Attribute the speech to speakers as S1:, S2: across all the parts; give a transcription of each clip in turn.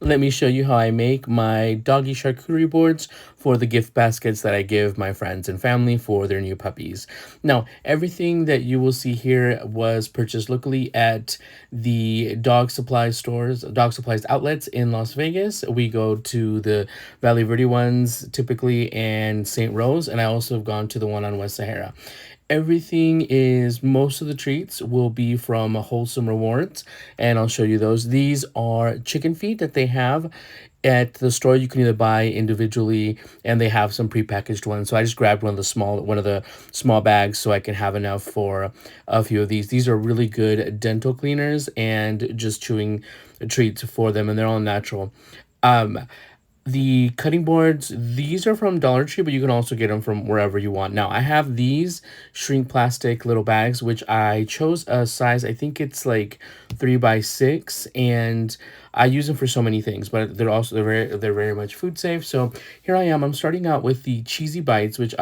S1: Let me show you how I make my doggy charcuterie boards for the gift baskets that I give my friends and family for their new puppies. Now, everything that you will see here was purchased locally at the dog supply stores, dog supplies outlets in Las Vegas. We go to the Valley Verde ones typically and St. Rose, and I also have gone to the one on West Sahara. Everything is most of the treats will be from Wholesome Rewards, and I'll show you those. These are chicken feet that they have at the store. You can either buy individually, and they have some prepackaged ones. So I just grabbed one of the small bags so I can have enough for a few of these. These are really good dental cleaners and just chewing treats for them, and they're all natural. Um, the cutting boards, these are from Dollar Tree, but you can also get them from wherever you want. Now, I have these shrink plastic little bags, which I chose a size, I think it's like 3 by 6, and I use them for so many things, but they're very much food safe. So here I am. I'm starting out with the cheesy bites, which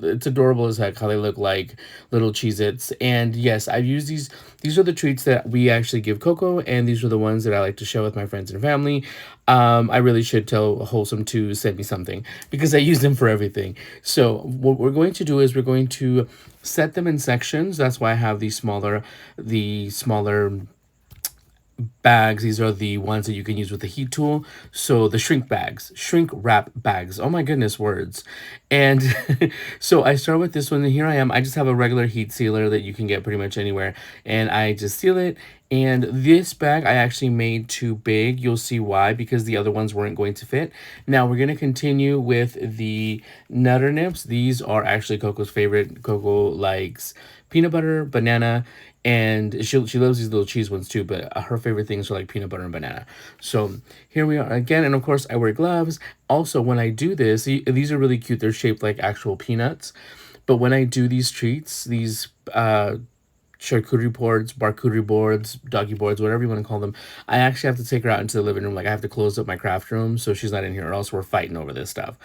S1: it's adorable as heck how they look like little Cheez-Its. And yes, I've used these. These are the treats that we actually give Coco, and these are the ones that I like to share with my friends and family. I really should tell Wholesome to send me something because I use them for everything. So what we're going to do is we're going to set them in sections. That's why I have the smaller bags. These are the ones that you can use with the heat tool. So the shrink wrap bags. Oh my goodness, words. And so I start with this one, and here I am. I just have a regular heat sealer that you can get pretty much anywhere, and I just seal it. And this bag I actually made too big. You'll see why, because the other ones weren't going to fit. Now we're going to continue with the Nutter Nips. These are actually Coco's favorite. Coco likes peanut butter, banana, and she loves these little cheese ones too, but her favorite things are like peanut butter and banana. So here we are again, and of course I wear gloves. Also, when I do this, these are really cute. They're shaped like actual peanuts. But when I do these treats, these charcuterie boards, barkuterie boards, doggy boards, whatever you want to call them, I actually have to take her out into the living room. Like I have to close up my craft room so she's not in here, or else we're fighting over this stuff.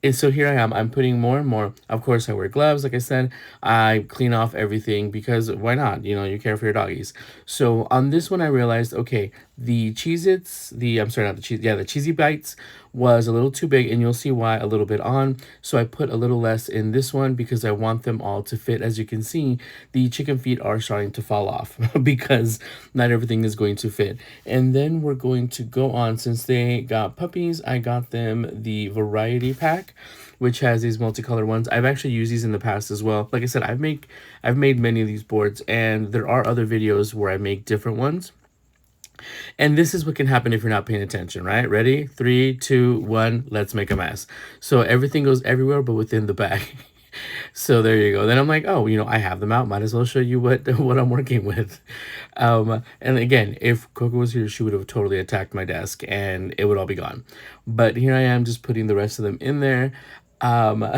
S1: And so here I am. I'm putting more and more. Of course, I wear gloves. Like I said, I clean off everything because why not? You care for your doggies. So on this one, I realized, okay, the Cheez-Its, I'm sorry, not the cheese, yeah, the Cheesy Bites was a little too big, and you'll see why a little bit on. So I put a little less in this one because I want them all to fit. As you can see, the chicken feet are starting to fall off because not everything is going to fit. And then we're going to go on, since they got puppies, I got them the variety pack, which has these multicolored ones. I've actually used these in the past as well. Like I said, I've made many of these boards, and there are other videos where I make different ones. And this is what can happen if you're not paying attention, right? Ready? Three, two, one, let's make a mess. So everything goes everywhere but within the bag. So there you go. Then I'm like, oh, I have them out. Might as well show you what what I'm working with. And again, if Coco was here, she would have totally attacked my desk and it would all be gone. But here I am just putting the rest of them in there. Um,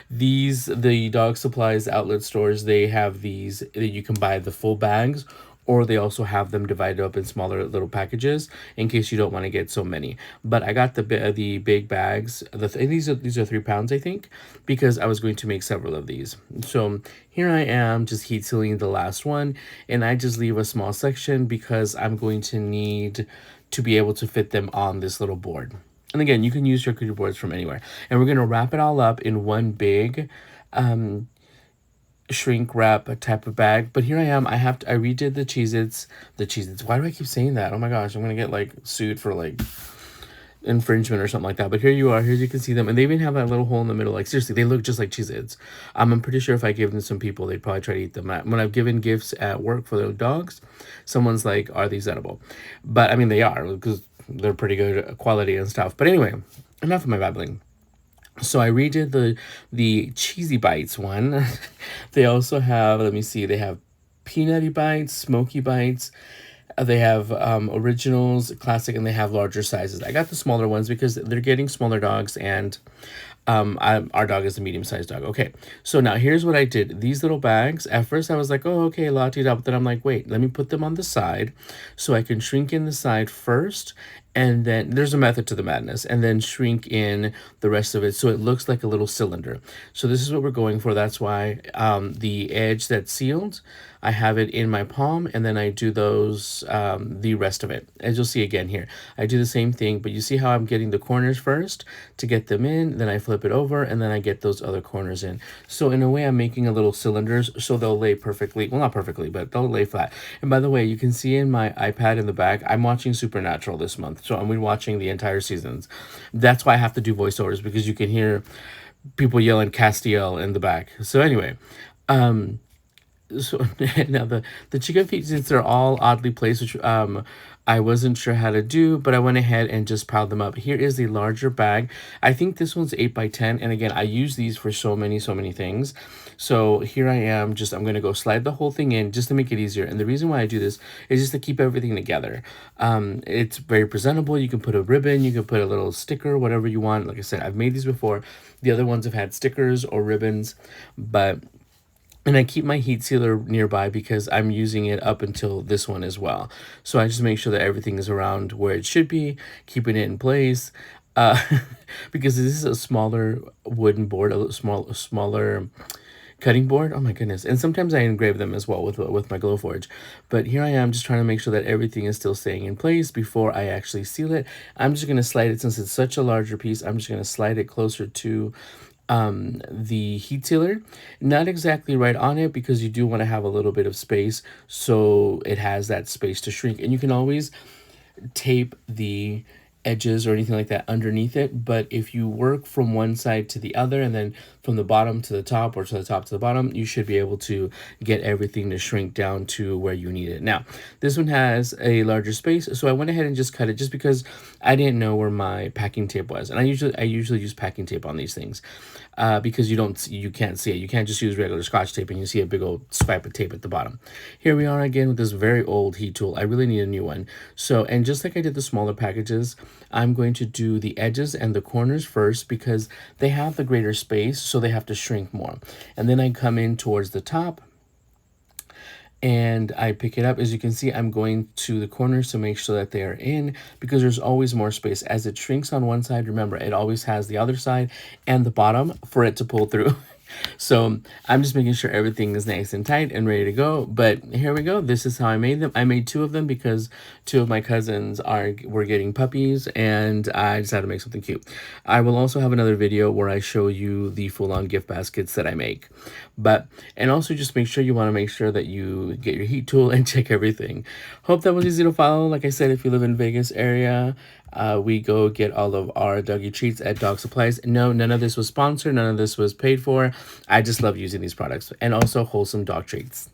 S1: the dog supplies outlet stores, they have these that you can buy the full bags, or they also have them divided up in smaller little packages in case you don't want to get so many. But I got the big bags. These are 3 pounds, I think, because I was going to make several of these. So here I am just heat sealing the last one, and I just leave a small section because I'm going to need to be able to fit them on this little board. And again, you can use charcuterie boards from anywhere. And we're going to wrap it all up in one big shrink wrap type of bag. But here I am. I redid the Cheez-Its. The Cheez-Its. Why do I keep saying that? Oh my gosh, I'm going to get like sued for like infringement or something like that. But here you are. Here you can see them. And they even have that little hole in the middle. Like seriously, they look just like Cheez-Its. I'm pretty sure if I gave them to some people, they'd probably try to eat them. When I've given gifts at work for their dogs, someone's like, are these edible? But I mean, they are, because they're pretty good quality and stuff. But anyway, enough of my babbling. So I redid the cheesy bites one. They also have, let me see, they have peanutty bites, smoky bites. They have originals, classic, and they have larger sizes. I got the smaller ones because they're getting smaller dogs, and our dog is a medium-sized dog. Okay, so now here's what I did. These little bags, at first I was like, oh, okay, la-ti-da, but then I'm like, wait, let me put them on the side so I can shrink in the side first, and then there's a method to the madness, and then shrink in the rest of it so it looks like a little cylinder. So this is what we're going for. That's why the edge that's sealed, I have it in my palm, and then I do those the rest of it. As you'll see again here, I do the same thing, but you see how I'm getting the corners first to get them in, then I flip it over, and then I get those other corners in. So in a way, I'm making a little cylinders so they'll lay perfectly, well, not perfectly, but they'll lay flat. And by the way, you can see in my iPad in the back, I'm watching Supernatural this month, so I'm watching the entire seasons. That's why I have to do voiceovers, because you can hear people yelling Castiel in the back. So anyway, so now the chicken feet, since they're all oddly placed, which I wasn't sure how to do, but I went ahead and just piled them up. Here is the larger bag. I think this one's 8 by 10, and again, I use these for so many things. So here I am, just I'm gonna go slide the whole thing in just to make it easier. And the reason why I do this is just to keep everything together. It's very presentable. You can put a ribbon, you can put a little sticker, whatever you want. Like I said, I've made these before. The other ones have had stickers or ribbons, but and I keep my heat sealer nearby because I'm using it up until this one as well. So I just make sure that everything is around where it should be, keeping it in place. Uh, because this is a smaller wooden board, smaller cutting board. Oh my goodness. And sometimes I engrave them as well with my Glowforge. But here I am just trying to make sure that everything is still staying in place before I actually seal it. I'm just going to slide it, since it's such a larger piece, I'm just going to slide it closer to the heat sealer, not exactly right on it, because you do want to have a little bit of space so it has that space to shrink. And you can always tape the edges or anything like that underneath it, but if you work from one side to the other and then from the bottom to the top or to the top to the bottom, you should be able to get everything to shrink down to where you need it. Now this one has a larger space, so I went ahead and just cut it, just because I didn't know where my packing tape was, and I usually use packing tape on these things. Because you can't see it. You can't just use regular Scotch tape and you see a big old swipe of tape at the bottom. Here we are again with this very old heat tool. I really need a new one. So, and just like I did the smaller packages, I'm going to do the edges and the corners first, because they have the greater space, so they have to shrink more. And then I come in towards the top and I pick it up. As you can see, I'm going to the corners to make sure that they are in, because there's always more space. As it shrinks on one side, remember, it always has the other side and the bottom for it to pull through. So I'm just making sure everything is nice and tight and ready to go. But here we go. This is how I made them. I made 2 of them because 2 of my cousins were getting puppies, and I decided to make something cute. I will also have another video where I show you the full-on gift baskets that I make. And also just make sure that you get your heat tool and check everything. Hope that was easy to follow. Like I said, if you live in Vegas area, we go get all of our doggy treats at Dog Supplies. No, none of this was sponsored. None of this was paid for. I just love using these products. And also Wholesome Dog Treats.